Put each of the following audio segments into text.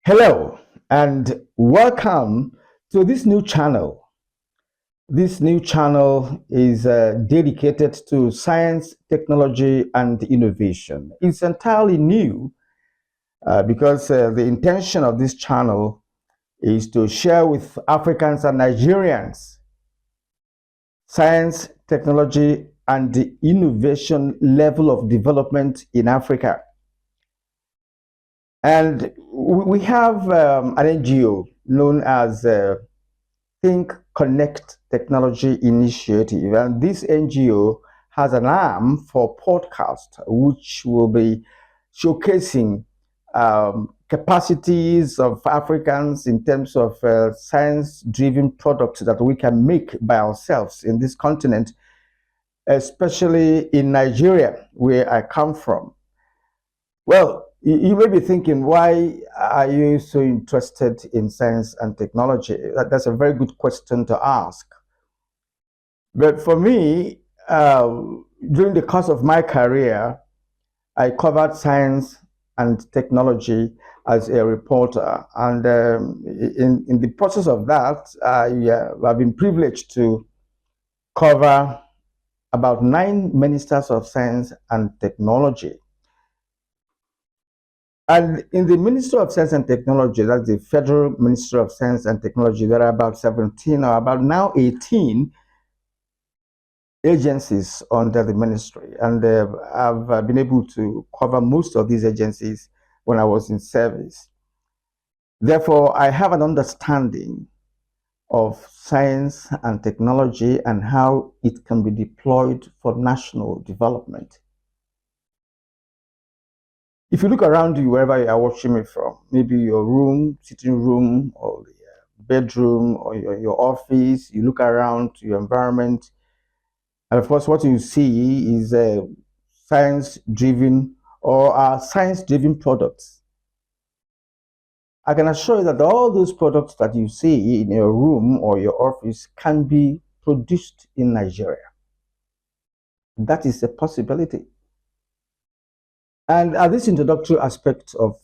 Hello and welcome to this new channel. This new channel is dedicated to science, technology, and innovation. It's entirely new because the intention of this channel is to share with Africans and Nigerians science, technology, and the innovation level of development in Africa. And we have an NGO known as Think Connect Technology Initiative, and this NGO has an arm for podcast, which will be showcasing capacities of Africans in terms of science-driven products that we can make by ourselves in this continent, especially in Nigeria, where I come from. Well, you may be thinking, why are you so interested in science and technology? That's a very good question to ask. But for me, during the course of my career, I covered science and technology as a reporter. And in the process of that, I've been privileged to cover about 9 ministers of science and technology. And in the Ministry of Science and Technology, that's the Federal Ministry of Science and Technology, there are about 17 or about now 18 agencies under the ministry. And I've been able to cover most of these agencies when I was in service. Therefore, I have an understanding of science and technology and how it can be deployed for national development. If you look around you, wherever you are watching me from, maybe your room, sitting room, or the bedroom, or your office, you look around your environment, and of course, what you see is science-driven or science-driven products. I can assure you that all those products that you see in your room or your office can be produced in Nigeria. That is a possibility. And at this introductory aspect of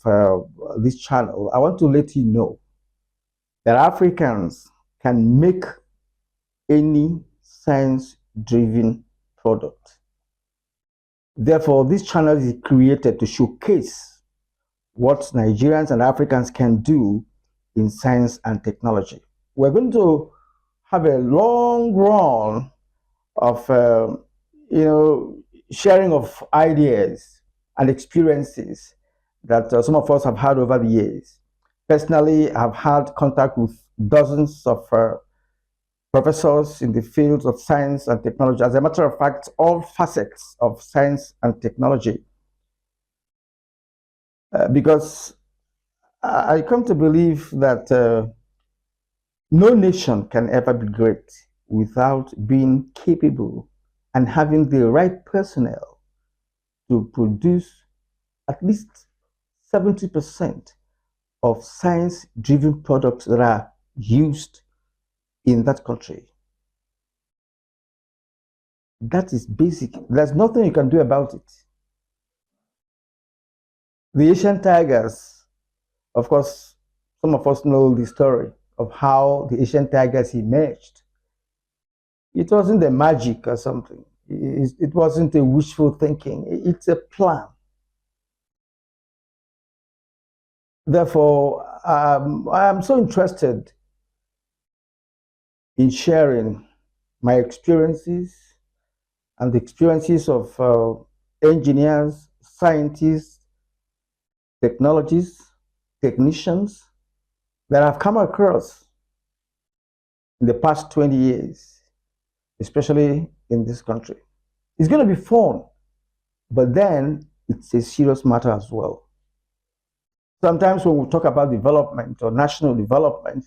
this channel, I want to let you know that Africans can make any science-driven product. Therefore, this channel is created to showcase what Nigerians and Africans can do in science and technology. We're going to have a long run of sharing of ideas and experiences that some of us have had over the years. Personally, I've had contact with dozens of professors in the fields of science and technology. As a matter of fact, all facets of science and technology. Because I come to believe that no nation can ever be great without being capable and having the right personnel to produce at least 70% of science-driven products that are used in that country. That is basic. There's nothing you can do about it. The Asian tigers, of course, some of us know the story of how the Asian tigers emerged. It wasn't a magic or something. It wasn't a wishful thinking. It's a plan. Therefore, I am so interested in sharing my experiences and the experiences of engineers, scientists, technologists, technicians that I've come across in the past 20 years, especially in this country. It's going to be fun, but then it's a serious matter as well. Sometimes when we talk about development or national development,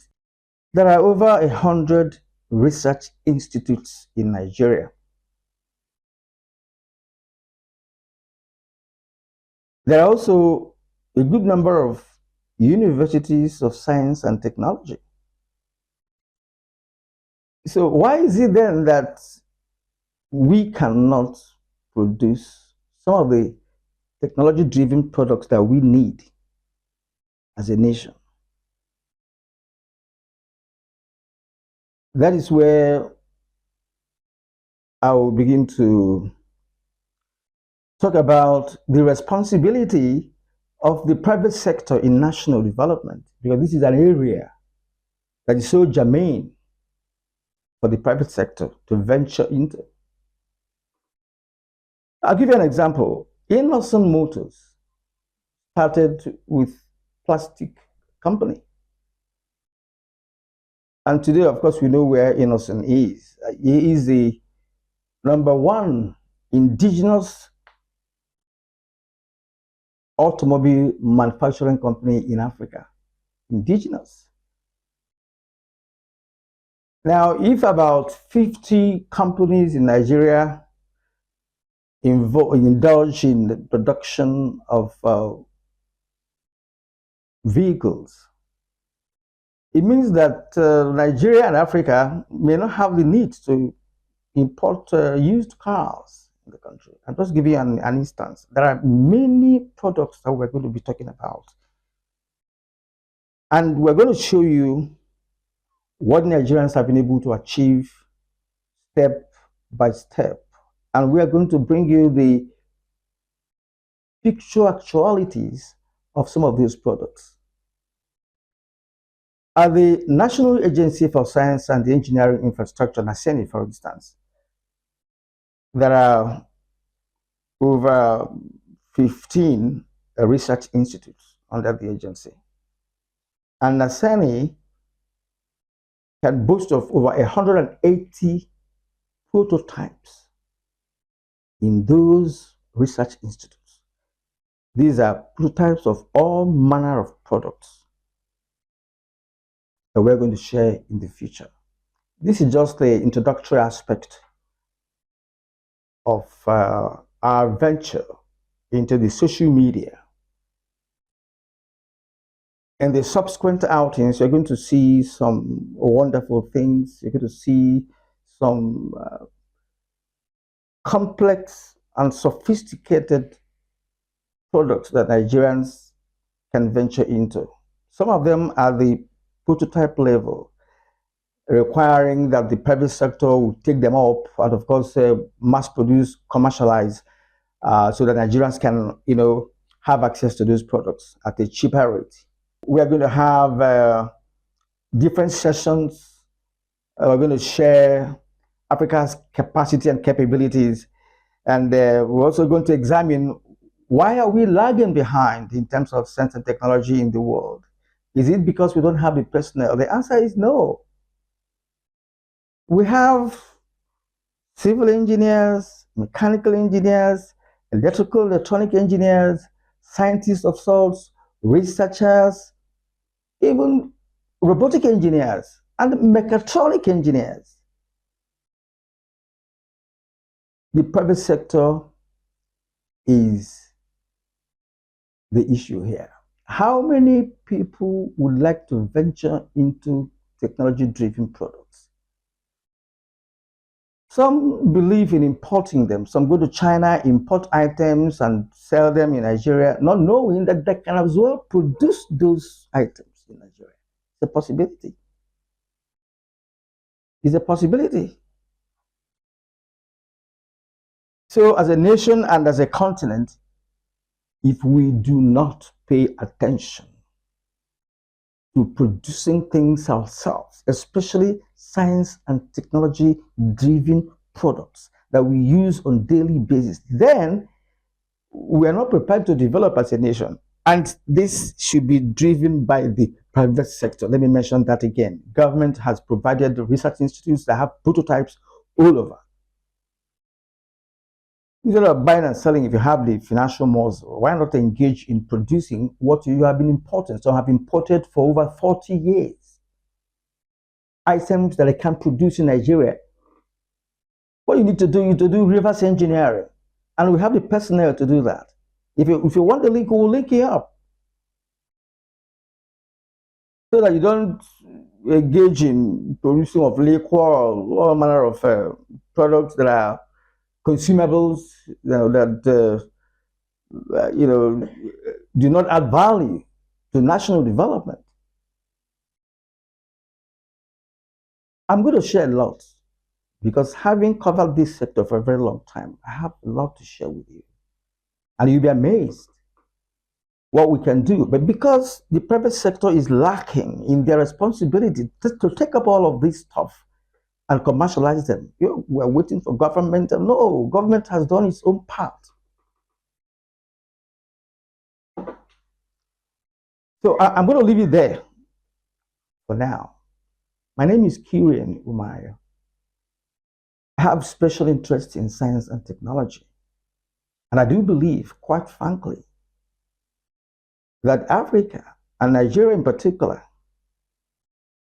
there are over 100 research institutes in Nigeria. There are also a good number of universities of science and technology. So why is it then that we cannot produce some of the technology-driven products that we need as a nation? That is where I will begin to talk about the responsibility of the private sector in national development, because this is an area that is so germane for the private sector to venture into. I'll give you an example. Innoson Motors started with plastic company. And today, of course, we know where Innoson is. He is the number one indigenous automobile manufacturing company in Africa. Indigenous. Now, if about 50 companies in Nigeria indulge in the production of vehicles, it means that Nigeria and Africa may not have the need to import used cars in the country. I'm just giving you an instance. There are many products that we're going to be talking about. And we're going to show you what Nigerians have been able to achieve step by step. And we are going to bring you the picture actualities of some of these products. At the National Agency for Science and Engineering Infrastructure, NASENI, for instance, there are over 15 research institutes under the agency. And NASENI can boast of over 180 prototypes in those research institutes. These are prototypes of all manner of products that we're going to share in the future. This is just the introductory aspect of our venture into the social media. In the subsequent outings, you're going to see some wonderful things. You're going to see some complex and sophisticated products that Nigerians can venture into. Some of them are the prototype level, requiring that the private sector will take them up and, of course, mass produce, commercialize, so that Nigerians can, have access to those products at a cheaper rate. We are going to have different sessions. We're going to share Africa's capacity and capabilities, and we're also going to examine why are we lagging behind in terms of science and technology in the world. Is it because we don't have the personnel? The answer is no. We have civil engineers, mechanical engineers, electrical, electronic engineers, scientists of sorts, researchers, even robotic engineers and mechatronic engineers. The private sector is the issue here. How many people would like to venture into technology-driven products? Some believe in importing them. Some go to China, import items and sell them in Nigeria, not knowing that they can as well produce those items in Nigeria. It's a possibility. It's a possibility. So as a nation and as a continent, if we do not pay attention to producing things ourselves, especially science and technology driven products that we use on a daily basis, then we are not prepared to develop as a nation. And this should be driven by the private sector. Let me mention that again. Government has provided research institutes that have prototypes all over. Instead of buying and selling, if you have the financial muscle, why not engage in producing what you have been importing? So have imported for over 40 years. Items that I can't produce in Nigeria. What you need to do is to do reverse engineering. And we have the personnel to do that. If you want the link, we'll link you up. So that you don't engage in producing of liquor or all manner of products that are consumables, that do not add value to national development. I'm going to share a lot because having covered this sector for a very long time, I have a lot to share with you. And you'll be amazed what we can do. But because the private sector is lacking in their responsibility to take up all of this stuff and commercialize them, we're waiting for government. No, government has done its own part. So I'm going to leave you there for now. My name is Kirian Umayo. I have special interest in science and technology. And I do believe, quite frankly, that Africa, and Nigeria in particular,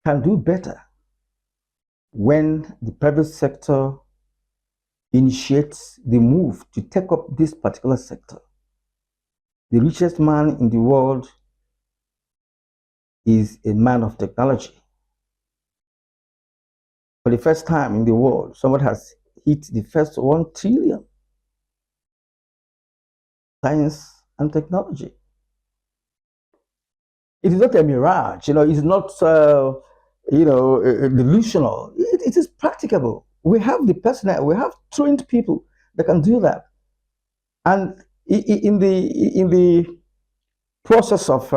can do better when the private sector initiates the move to take up this particular sector. The richest man in the world is a man of technology. For the first time in the world, someone has hit the first 1 trillion. Science and technology. It is not a mirage, it's not, delusional. It is practicable. We have the personnel, we have trained people that can do that. And in the process of,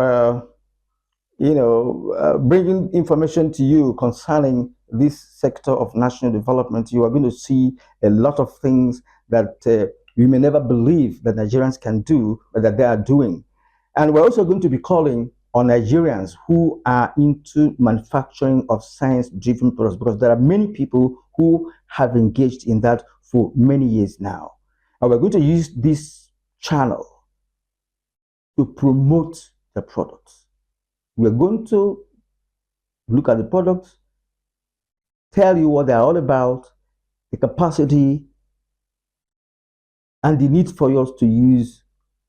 bringing information to you concerning this sector of national development, you are going to see a lot of things that you may never believe that Nigerians can do, but that they are doing. And we're also going to be calling on Nigerians who are into manufacturing of science-driven products, because there are many people who have engaged in that for many years now. And we're going to use this channel to promote the products. We're going to look at the products, tell you what they're all about, the capacity, and the need for us to use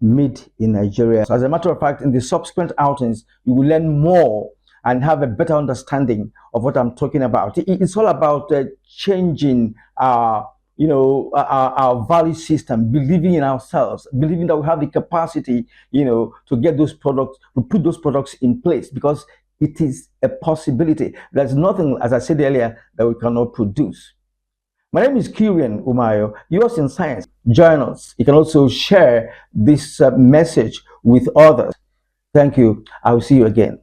made in Nigeria. So as a matter of fact, in the subsequent outings, you will learn more and have a better understanding of what I'm talking about. It's all about changing our value system, believing in ourselves, believing that we have the capacity, to get those products, to put those products in place, because it is a possibility. There's nothing, as I said earlier, that we cannot produce. My name is Kirian Umayo, yours in science. Join us. You can also share this message with others. Thank you. I will see you again.